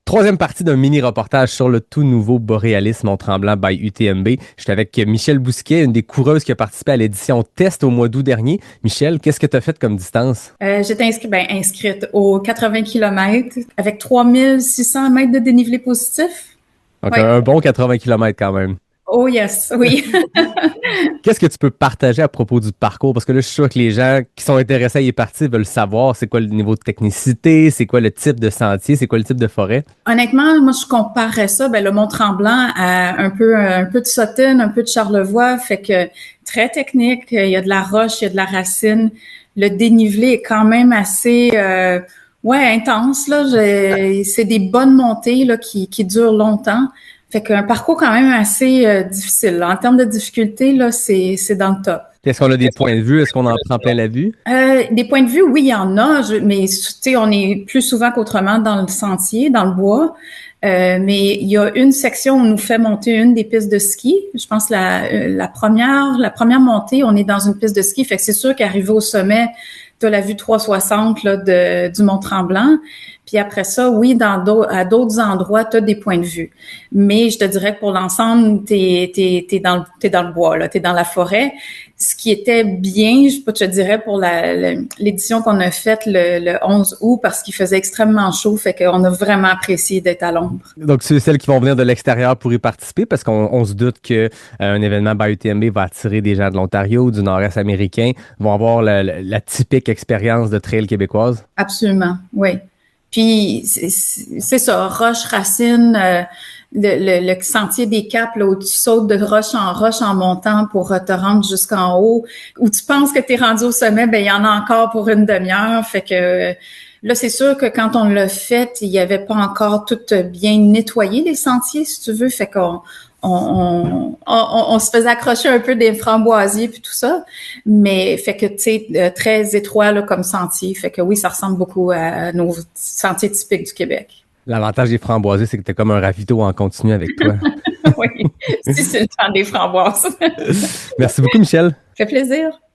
Troisième partie d'un mini-reportage sur le tout nouveau Borealis Mont-Tremblant by UTMB. J'étais avec Michel Bousquet, une des coureuses qui a participé à l'édition test au mois d'août dernier. Michel, qu'est-ce que tu as fait comme distance? J'étais inscrite aux 80 km avec 3600 mètres de dénivelé positif. Donc, Oui. un bon 80 km quand même. Oh yes, oui. Qu'est-ce que tu peux partager à propos du parcours? Parce que là, je suis sûr que les gens qui sont intéressés à y partir veulent savoir c'est quoi le niveau de technicité, c'est quoi le type de sentier, c'est quoi le type de forêt. Honnêtement, moi, je comparerais ça, le Mont-Tremblant à un peu de Sottine, un peu de Charlevoix, fait que très technique. Il y a de la roche, il y a de la racine. Le dénivelé est quand même assez, intense, là. C'est des bonnes montées, là, qui durent longtemps. Fait qu'un parcours quand même assez difficile, là. En termes de difficulté, là, c'est dans le top. Est-ce qu'on a des points de vue? Est-ce qu'on en prend plein la vue? Des points de vue, oui, il y en a, mais tu sais, on est plus souvent qu'autrement dans le sentier, dans le bois. Mais il y a une section où on nous fait monter une des pistes de ski. Je pense la première montée, on est dans une piste de ski. Fait que c'est sûr qu'arrivé au sommet, tu as la vue 360 là, du Mont-Tremblant. Puis après ça, oui, à d'autres endroits, tu as des points de vue. Mais je te dirais que pour l'ensemble, t'es dans le bois, là, t'es dans la forêt. Ce qui était bien, je te dirais, pour l'édition qu'on a faite le 11 août, parce qu'il faisait extrêmement chaud, fait qu'on a vraiment apprécié d'être à l'ombre. Donc, c'est celles qui vont venir de l'extérieur pour y participer, parce qu'on se doute que un événement by UTMB va attirer des gens de l'Ontario, du nord-est américain, vont avoir la typique expérience de trail québécoise. Absolument, oui. Puis, c'est ça, roche, racine, le sentier des Caps, là, où tu sautes de roche en montant pour te rendre jusqu'en haut, où tu penses que tu es rendu au sommet, il y en a encore pour une demi-heure. Fait que là, c'est sûr que quand on l'a fait, il n'y avait pas encore tout bien nettoyé les sentiers, si tu veux. Fait qu'on on se faisait accrocher un peu des framboisiers puis tout ça, mais fait que tu sais très étroit là, comme sentier, fait que oui, ça ressemble beaucoup à nos sentiers typiques du Québec. L'avantage des framboisiers, c'est que t'es comme un ravito en continu avec toi. Oui, si c'est le temps des framboises. Merci beaucoup, Michel. Fait plaisir.